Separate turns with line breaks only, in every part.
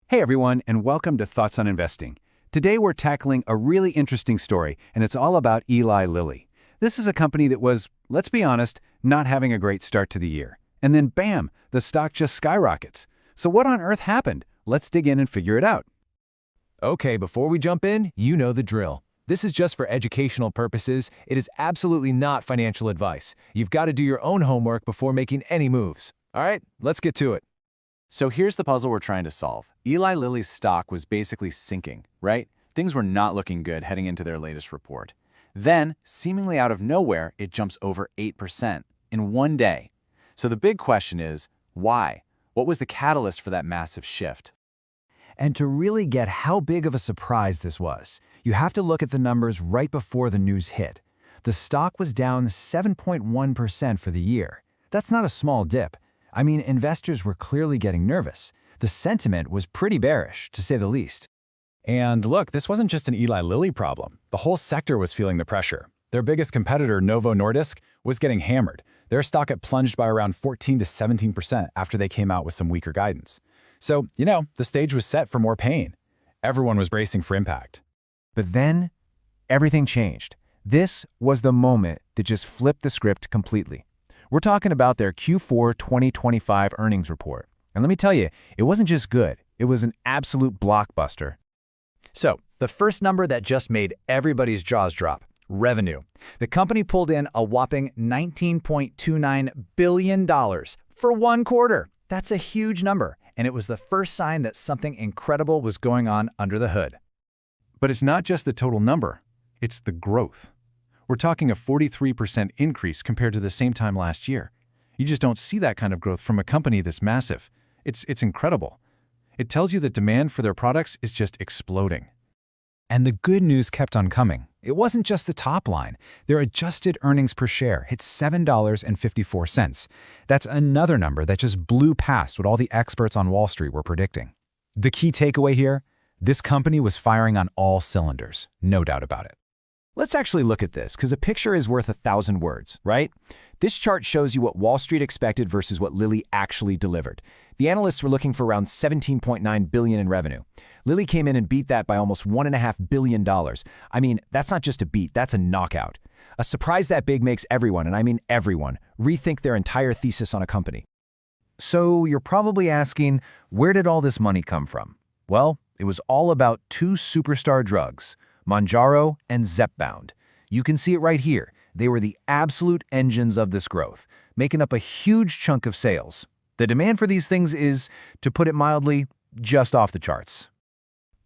Hey everyone, and welcome to Thoughts on Investing. Today we're tackling a really interesting story, and it's all about Eli Lilly. This is a company that was, let's be honest, not having a great start to the year. And then bam, the stock just skyrockets. So what on earth happened? Let's dig in and figure it out.
Okay, before we jump in, you know the drill. This is just for educational purposes. It is absolutely not financial advice. You've got to do your own homework before making any moves. All right, let's get to it.
So here's the puzzle we're trying to solve. Eli Lilly's stock was basically sinking, right? Things were not looking good heading into their latest report. Then, seemingly out of nowhere, it jumps over 8% in one day. So the big question is, why? What was the catalyst for that massive shift?
And to really get how big of a surprise this was, you have to look at the numbers right before the news hit. The stock was down 7.1% for the year. That's not a small dip. I mean, investors were clearly getting nervous. The sentiment was pretty bearish, to say the least.
And look, this wasn't just an Eli Lilly problem. The whole sector was feeling the pressure. Their biggest competitor, Novo Nordisk, was getting hammered. Their stock had plunged by around 14 to 17% after they came out with some weaker guidance. So, the stage was set for more pain. Everyone was bracing for impact.
But then, everything changed. This was the moment that just flipped the script completely. We're talking about their Q4 2025 earnings report. And let me tell you, it wasn't just good, it was an absolute blockbuster.
So, the first number that just made everybody's jaws drop, revenue. The company pulled in a whopping $19.29 billion for one quarter. That's a huge number, and it was the first sign that something incredible was going on under the hood.
But it's not just the total number, it's the growth. We're talking a 43% increase compared to the same time last year. You just don't see that kind of growth from a company this massive. It's incredible. It tells you that demand for their products is just exploding.
And the good news kept on coming. It wasn't just the top line. Their adjusted earnings per share hit $7.54. That's another number that just blew past what all the experts on Wall Street were predicting. The key takeaway here? This company was firing on all cylinders, no doubt about it.
Let's actually look at this, because a picture is worth 1,000 words, right? This chart shows you what Wall Street expected versus what Lilly actually delivered. The analysts were looking for around $17.9 billion in revenue. Lilly came in and beat that by almost $1.5 billion. I mean, that's not just a beat, that's a knockout. A surprise that big makes everyone, and I mean everyone, rethink their entire thesis on a company.
So you're probably asking, where did all this money come from? Well, it was all about two superstar drugs, Mounjaro and Zepbound. You can see it right here. They were the absolute engines of this growth, making up a huge chunk of sales. The demand for these things is, to put it mildly, just off the charts.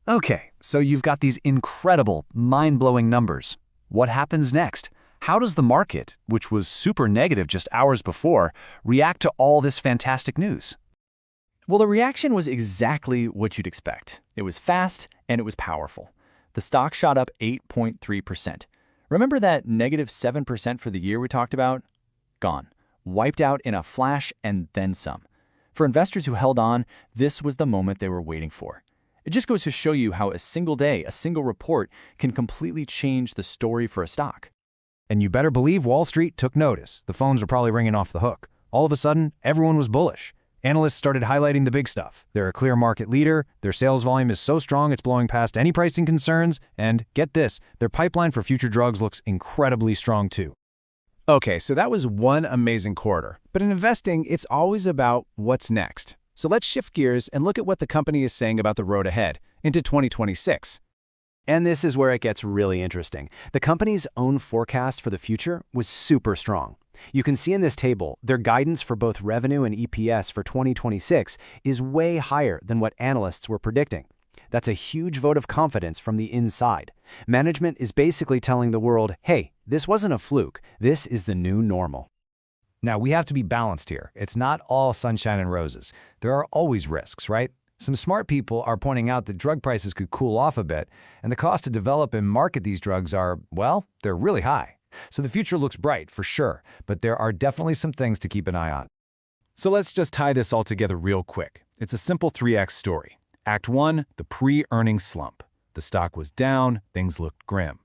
Okay, so you've got these incredible, mind-blowing numbers. What happens next? How does the market, which was super negative just hours before, react to all this fantastic news? Well, the reaction was exactly what you'd expect. It was fast and it was powerful. The stock shot up 8.3%. Remember that negative 7% for the year we talked about? Gone. Wiped out in a flash and then some. For investors who held on, this was the moment they were waiting for. It just goes to show you how a single day, a single report, can completely change the story for a stock.
And you better believe Wall Street took notice. The phones were probably ringing off the hook. All of a sudden, everyone was bullish. Analysts started highlighting the big stuff. They're a clear market leader, their sales volume is so strong it's blowing past any pricing concerns, and get this, their pipeline for future drugs looks incredibly strong too.
Okay, so that was one amazing quarter. But in investing, it's always about what's next. So let's shift gears and look at what the company is saying about the road ahead, into 2026.
And this is where it gets really interesting. The company's own forecast for the future was super strong. You can see in this table, their guidance for both revenue and EPS for 2026 is way higher than what analysts were predicting. That's a huge vote of confidence from the inside. Management is basically telling the world, hey, this wasn't a fluke, this is the new normal.
Now, we have to be balanced here. It's not all sunshine and roses. There are always risks, right? Some smart people are pointing out that drug prices could cool off a bit, and the cost to develop and market these drugs are, well, they're really high. So the future looks bright, for sure, but there are definitely some things to keep an eye on.
So let's just tie this all together real quick. It's a simple 3-act story. Act 1, the pre-earnings slump. The stock was down, things looked grim.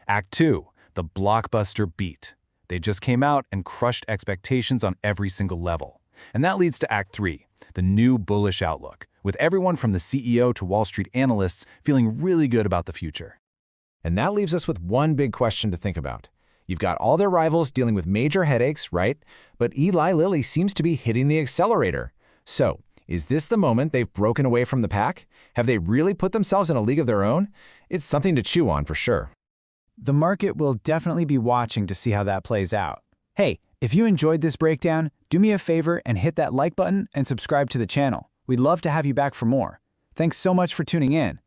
Act 2, the blockbuster beat. They just came out and crushed expectations on every single level. And that leads to Act 3,
the new bullish outlook, with everyone from the CEO to Wall Street analysts feeling really good about the future.
And that leaves us with one big question to think about. You've got all their rivals dealing with major headaches, right? But Eli Lilly seems to be hitting the accelerator. So, is this the moment they've broken away from the pack? Have they really put themselves in a league of their own? It's something to chew on for sure.
The market will definitely be watching to see how that plays out. Hey, if you enjoyed this breakdown, do me a favor and hit that like button and subscribe to the channel. We'd love to have you back for more. Thanks so much for tuning in.